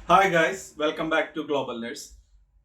Hi guys, welcome back to Global Nerds.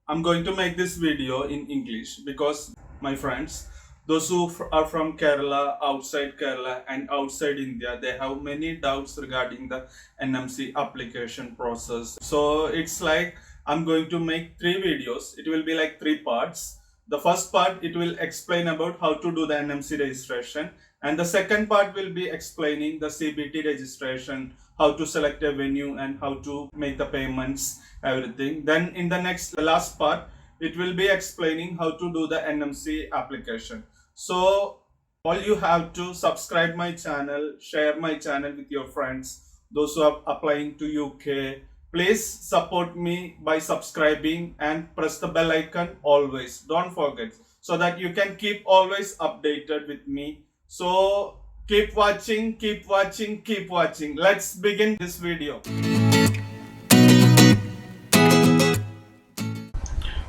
I'm going to make this video in English because my friends, those who are from Kerala, outside Kerala and outside India, they have many doubts regarding the NMC application process. So it's like I'm going to make three videos. It will be like three parts. The first part, it will explain about how to do the NMC registration, and the second part will be explaining the CBT registration, how to select a venue and how to make the payments, everything. Then in the last part, it will be explaining how to do the NMC application. So all you have to subscribe my channel, share my channel with your friends, those who are applying to UK. Please support me by subscribing and press the bell icon always. Don't forget, so that you can keep always updated with me. So keep watching, keep watching, keep watching. Let's begin this video.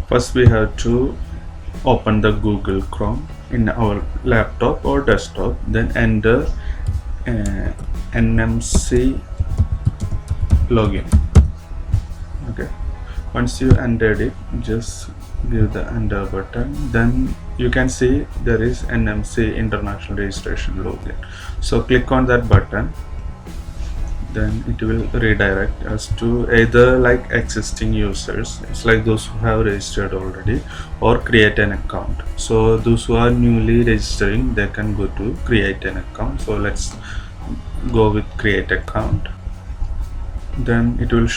First we have to open the Google Chrome in our laptop or desktop, then enter NMC login. Okay, once you entered it, just give the enter button. Then you can see there is NMC International Registration login. So click on that button. Then it will redirect us to either like existing users, it's like those who have registered already, or create an account. So those who are newly registering, they can go to create an account. So let's go with create account. Then it will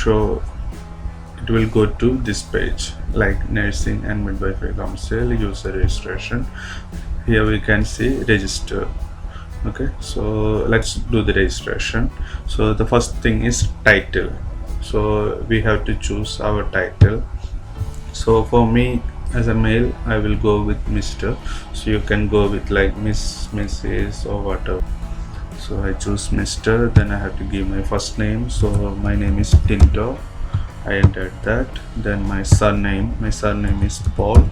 go to this page like Nursing and Midwifery Council user registration. Here we can see register. Okay, so let's do the registration. So the first thing is title. So we have to choose our title. So for me as a male, I will go with Mr. So you can go with like Miss, Mrs. or whatever. So I choose Mr. Then I have to give my first name. So my name is Tinto. I entered that. Then my surname is Paul.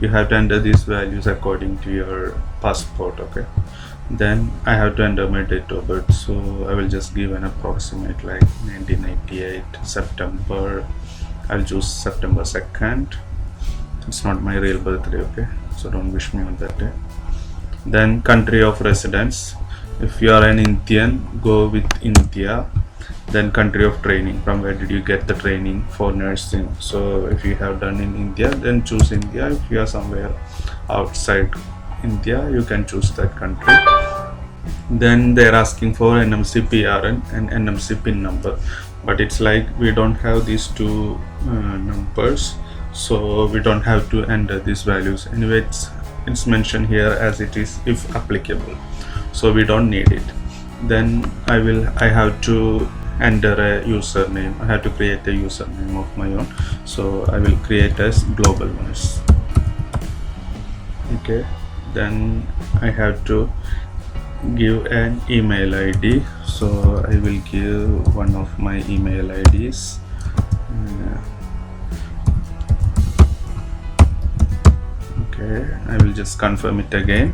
You have to enter these values according to your passport. Okay, then I have to enter my date of birth. So I will just give an approximate like 1998 September. I'll choose September 2nd. It's not my real birthday, okay, so don't wish me on that day. Then country of residence, if you are an Indian, go with India. Then country of training, from where did you get the training for nursing. So if you have done in India, then choose India. If you are somewhere outside India, you can choose that country. Then they're asking for NMC PRN and NMC PIN number, but it's like we don't have these two numbers, so we don't have to enter these values. Anyway, it's mentioned here as it is if applicable, so we don't need it. Then I have to enter a username. I have to create a username of my own, so I will create as global nurse. Okay, then I have to give an email ID. So I will give one of my email IDs. Okay, I will just confirm it again.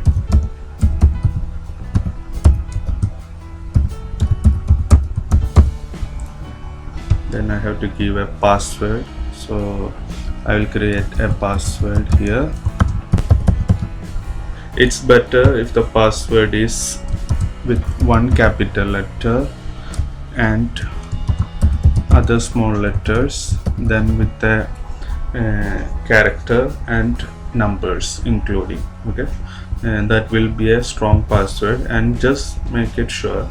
Then I have to give a password. So I will create a password here. It's better if the password is with one capital letter and other small letters, then with the character and numbers including. Okay, and that will be a strong password. And just make it sure,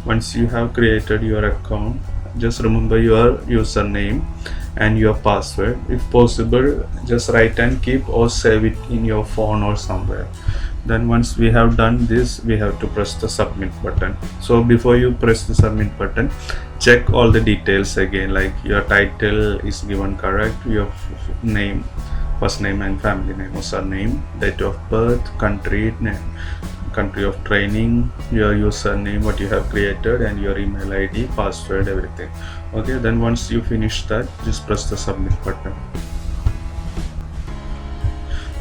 once you have created your account, just remember your username and your password. If possible, just write and keep or save it in your phone or somewhere. Then once we have done this, we have to press the submit button. So before you press the submit button, check all the details again, like your title is given correct, your name, first name and family name or surname, date of birth, country name, country of training, your username what you have created, and your email ID, password, everything. Okay, then once you finish that, just press the submit button.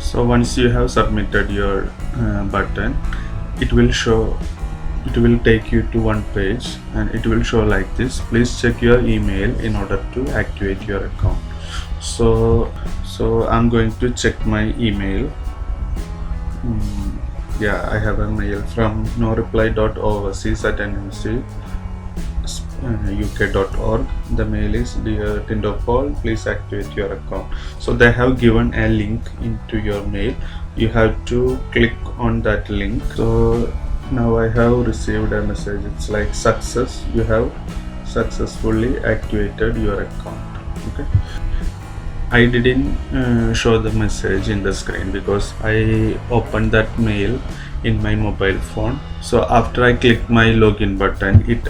So once you have submitted your button, it will show it will take you to one page and it will show like this. Please check your email in order to activate your account. So I'm going to check my email. Yeah, I have a mail from noreply.overseas@nmc uk.org. The mail is, dear Tindopol, please activate your account. So they have given a link into your mail. You have to click on that link. So now I have received a message. It's like success. You have successfully activated your account. Okay. I didn't show the message in the screen because I opened that mail in my mobile phone. So after I clicked my login button, it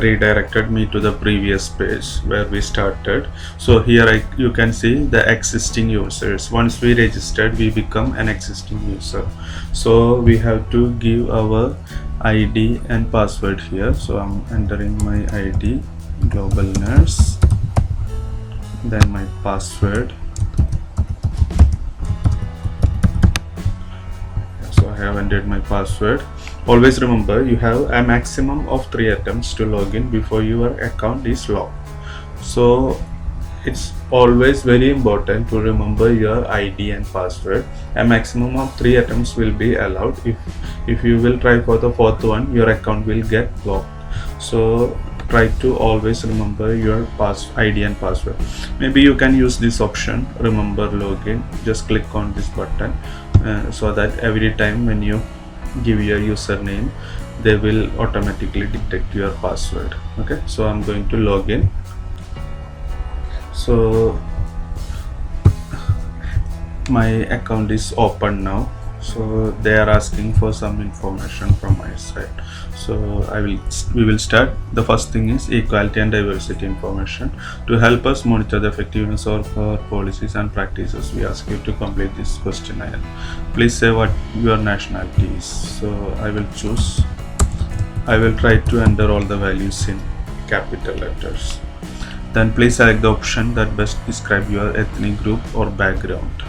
redirected me to the previous page where we started. So here you can see the existing users. Once we registered, we become an existing user. So we have to give our ID and password here. So I'm entering my ID, global nurse, then my password. So I have entered my password. Always remember, you have a maximum of 3 attempts to log in before your account is locked. So it's always very important to remember your ID and password. A maximum of 3 attempts will be allowed. If you will try for the 4th one, your account will get blocked. So try to always remember your ID and password. Maybe you can use this option, remember login. Just click on this button so that every time when you give your username, they will automatically detect your password. Okay, so I'm going to log in. So my account is open now. So they are asking for some information from my side. So we will start. The first thing is equality and diversity information. To help us monitor the effectiveness of our policies and practices, we ask you to complete this questionnaire. Please say what your nationality is. So I will try to enter all the values in capital letters. Then please select the option that best describe your ethnic group or background.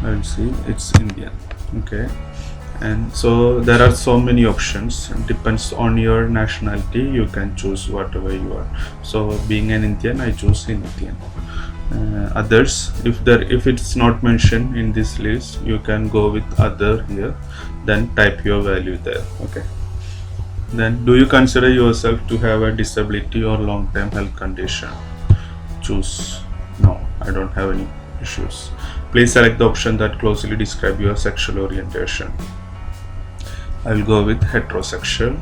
I will see it's Indian. Okay, and so there are so many options. It depends on your nationality, you can choose whatever you are. So being an Indian, I choose Indian. Others, if it's not mentioned in this list, you can go with other here, then type your value there. Okay, then do you consider yourself to have a disability or long-term health condition? Choose no, I don't have any issues. Please select the option that closely describe your sexual orientation. I will go with heterosexual.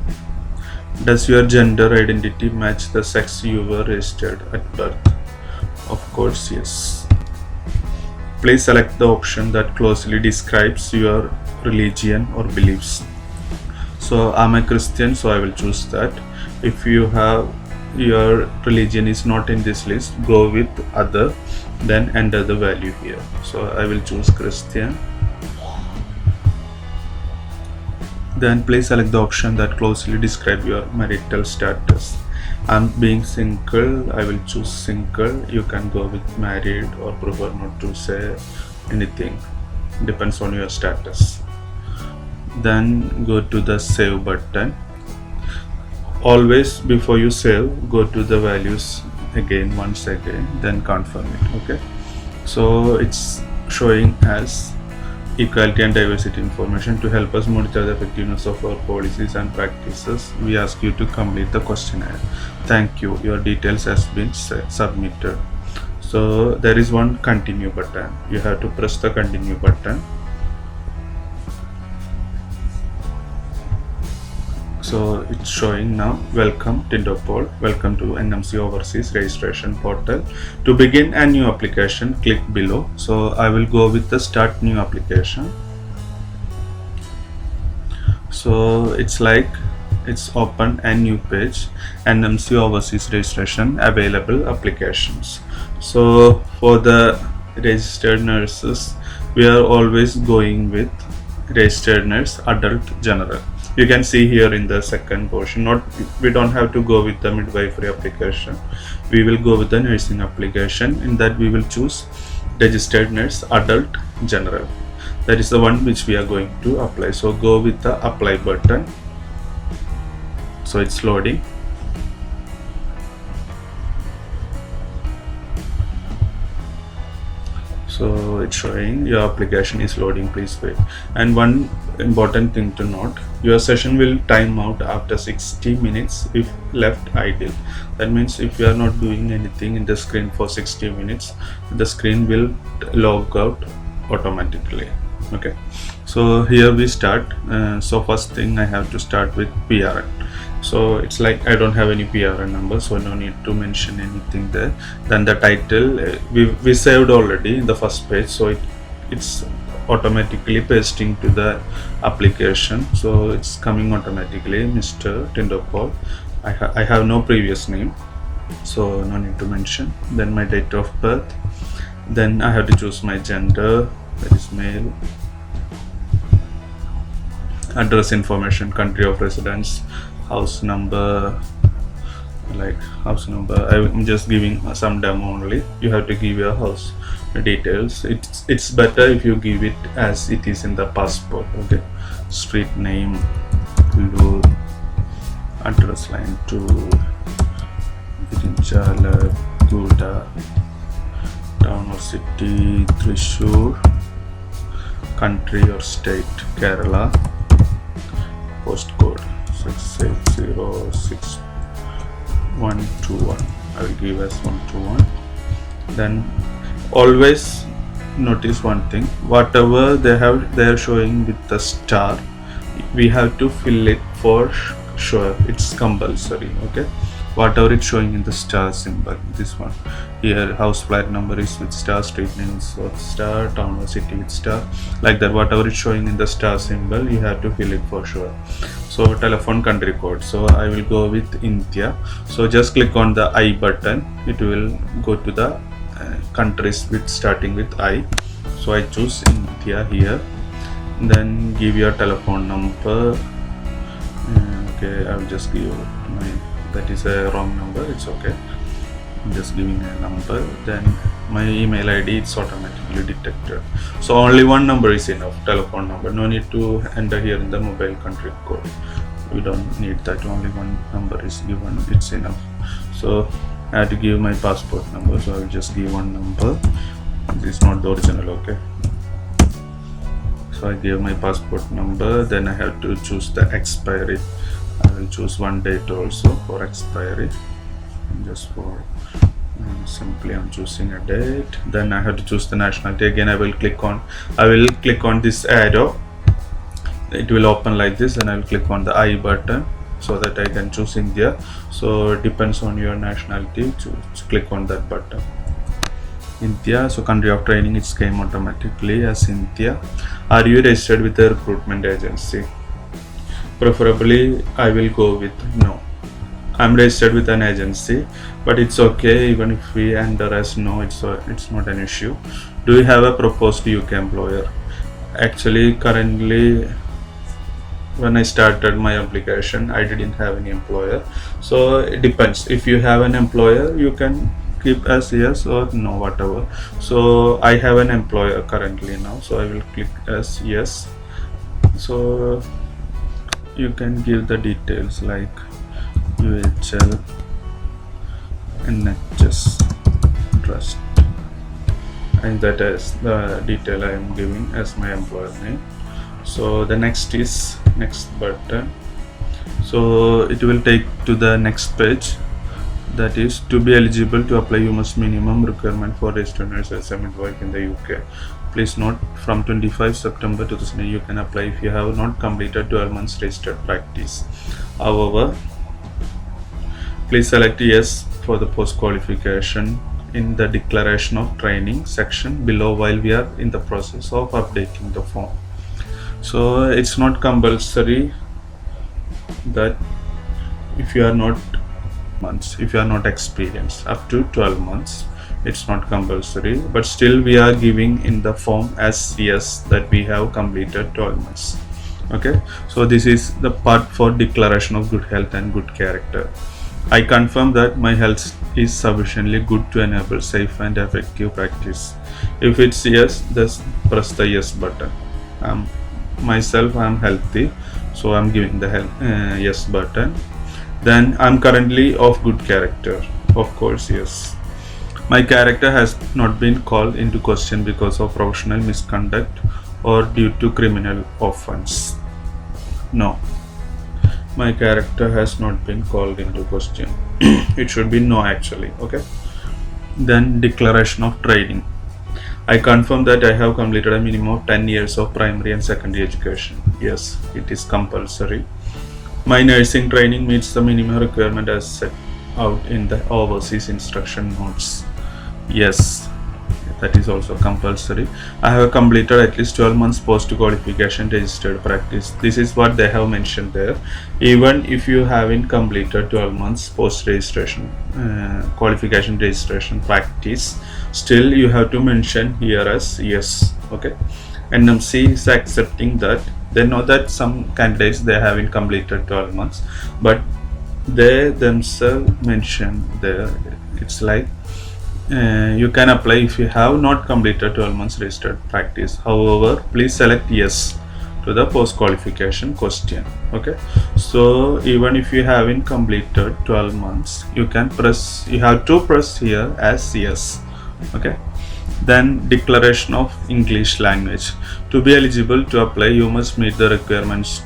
Does your gender identity match the sex you were registered at birth? Of course, yes. Please select the option that closely describes your religion or beliefs. So I'm a Christian, so I will choose that. If you have your religion is not in this list, go with other, then enter the value here. So I will choose Christian. Then please select the option that closely describe your marital status. I'm being single, I will choose single. You can go with married or prefer not to say anything, depends on your status. Then go to the save button. Always before you save, go to the values once again, then confirm it. Okay, so it's showing as equality and diversity information. To help us monitor the effectiveness of our policies and practices, we ask you to complete the questionnaire. Thank you, your details has been submitted. So there is one continue button. You have to press the continue button. So it's showing now, welcome Tindopol, welcome to NMC Overseas Registration Portal. To begin a new application, click below. So I will go with the start new application. So it's like it's open a new page, NMC Overseas Registration available applications. So for the registered nurses, we are always going with registered nurse adult general. You can see here in the second portion, we don't have to go with the midwifery application. We will go with the nursing application. In that we will choose registered nurse adult general. That is the one which we are going to apply. So go with the apply button. So it's loading. So it's showing your application is loading, please wait. And one important thing to note, your session will time out after 60 minutes if left idle. That means if you are not doing anything in the screen for 60 minutes, the screen will log out automatically. Okay, so here we start. So first thing I have to start with PRN. So it's like I don't have any PRN number, so no need to mention anything there. Then the title we saved already in the first page, so it's automatically pasting to the application, so it's coming automatically, Mr. Tindopol. I have no previous name, so no need to mention. Then my date of birth, then I have to choose my gender, that is male. Address information, country of residence, house number, like house number. I'm just giving some demo only. You have to give your house details. It's better if you give it as it is in the passport. Okay, street name, Kulur, address line 2, Irinjala, Guda, town or city, Thrissur, country or state, Kerala, postcode 680621. I will give as 121. Then always notice one thing, whatever they are showing with the star, we have to fill it for sure. It's compulsory. Okay, whatever it's showing in the star symbol, this one here, house flat number is with star, street name is with star, town or city with star, like that. Whatever it's showing in the star symbol, you have to fill it for sure. So telephone country code, so I will go with India. So just click on the I button, it will go to the countries with starting with I. So I choose India here. Then give your telephone number. Okay, I will just give my, that is a wrong number, it's okay. I'm just giving a number. Then my email ID, it's automatically detected. So only one number is enough, telephone number. No need to enter here in the mobile country code. We don't need that. Only one number is given, it's enough. So I have to give my passport number, so I will just give one number. This is not the original. Okay, so I give my passport number. Then I have to choose the expiry. I will choose one date also for expiry, just for simply I'm choosing a date. Then I have to choose the nationality. Again I will click on this arrow, it will open like this, and I will click on the I button so that I can choose India. So it depends on your nationality to click on that button. India. So country of training, it came automatically as India. Are you registered with a recruitment agency? Preferably I will go with no. I'm registered with an agency, but it's okay even if we enter as no, it's not an issue. Do you have a proposed UK employer? Actually currently, when I started my application, I didn't have any employer, so it depends. If you have an employer, you can keep as yes or no, whatever. So I have an employer currently now, so I will click as yes. So you can give the details like UHL, NHS, Trust, and that is the detail I am giving as my employer name. So the next is next button, so it will take to the next page. That is, to be eligible to apply, you must minimum requirement for registered nurse as a midwife in the UK. Please note, from 25 September 2008 you can apply if you have not completed 12 months registered practice. However, please select yes for the post qualification in the declaration of training section below while we are in the process of updating the form. So it's not compulsory that if you are not experienced up to 12 months, it's not compulsory, but still we are giving in the form as yes that we have completed 12 months. Okay, so this is the part for declaration of good health and good character. I confirm that my health is sufficiently good to enable safe and effective practice. If it's yes, just press the yes button. Myself, I'm healthy, so I'm giving the yes button. Then I'm currently of good character. Of course, yes. My character has not been called into question because of professional misconduct or due to criminal offense. No, my character has not been called into question. It should be no actually. Okay. Then declaration of training. I confirm that I have completed a minimum of 10 years of primary and secondary education. Yes, it is compulsory. My nursing training meets the minimum requirement as set out in the overseas instruction notes. Yes, that is also compulsory. I have completed at least 12 months post qualification registered practice. This is what they have mentioned there. Even if you haven't completed 12 months post registration qualification registration practice, still you have to mention here as yes. Okay, NMC is accepting that. They know that some candidates they haven't completed 12 months, but they themselves mention there. It's like you can apply if you have not completed 12 months registered practice. However, please select yes to the post qualification question. Okay, so even if you haven't completed 12 months, you have to press here as yes. Okay. Then declaration of English language. To be eligible to apply, you must meet the requirements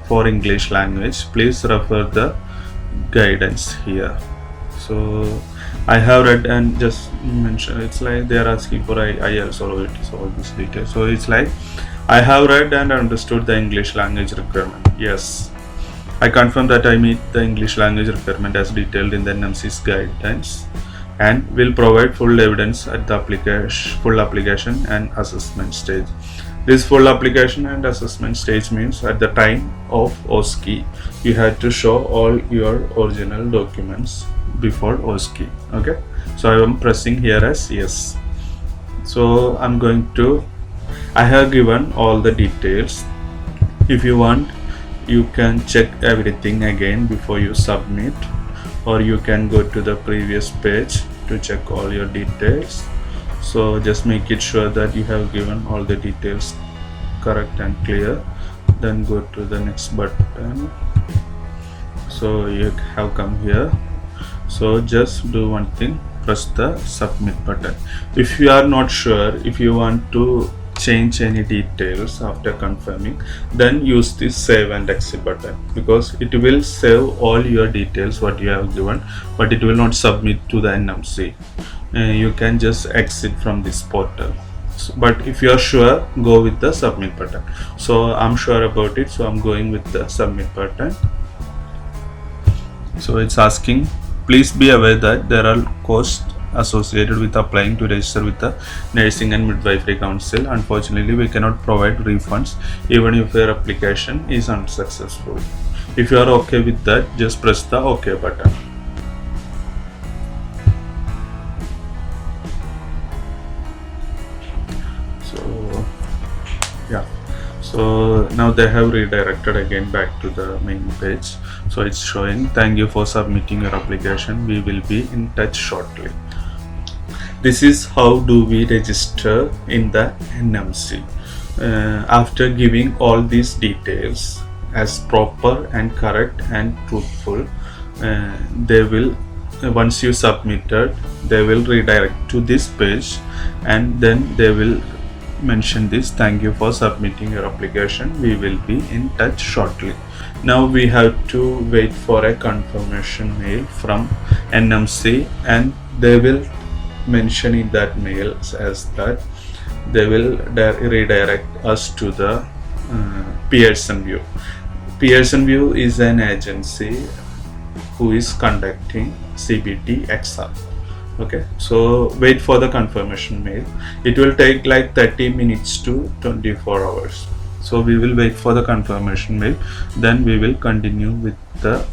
for English language. Please refer the guidance here. So I have read and just mentioned, it's like they are asking for IELTS or OET, all this detail. So it's like I have read and understood the English language requirement. Yes, I confirm that I meet the English language requirement as detailed in the NMC's guidance and will provide full evidence at the full application and assessment stage. This full application and assessment stage means at the time of OSCE, you had to show all your original documents before OSCE. Okay, so I am pressing here as yes. So I have given all the details. If you want, you can check everything again before you submit, or you can go to the previous page to check all your details. So just make it sure that you have given all the details correct and clear, then go to the next button. So you have come here, so just do one thing, press the submit button. If you are not sure, if you want to change any details after confirming, then use this save and exit button, because it will save all your details what you have given, but it will not submit to the NMC. You can just exit from this portal. But if you are sure, go with the submit button. So I'm sure about it, so I'm going with the submit button. So it's asking, please be aware that there are costs associated with applying to register with the Nursing and Midwifery Council. Unfortunately, we cannot provide refunds even if your application is unsuccessful. If you are okay with that, just press the OK button. So yeah, so now they have redirected again back to the main page. So it's showing, thank you for submitting your application, we will be in touch shortly. This is how do we register in the NMC. After giving all these details as proper and correct and truthful, they will, once you submitted, they will redirect to this page, and then they will mention this, thank you for submitting your application, we will be in touch shortly. Now we have to wait for a confirmation mail from NMC, and they will mention in that mail as that they will redirect us to the Pearson VUE. Pearson VUE is an agency who is conducting CBT exam. Okay, so wait for the confirmation mail. It will take like 30 minutes to 24 hours. So we will wait for the confirmation mail, then we will continue with the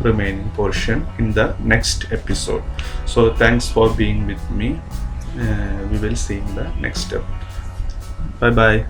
remaining portion in the next episode. So thanks for being with me. We will see in the next step. Bye bye.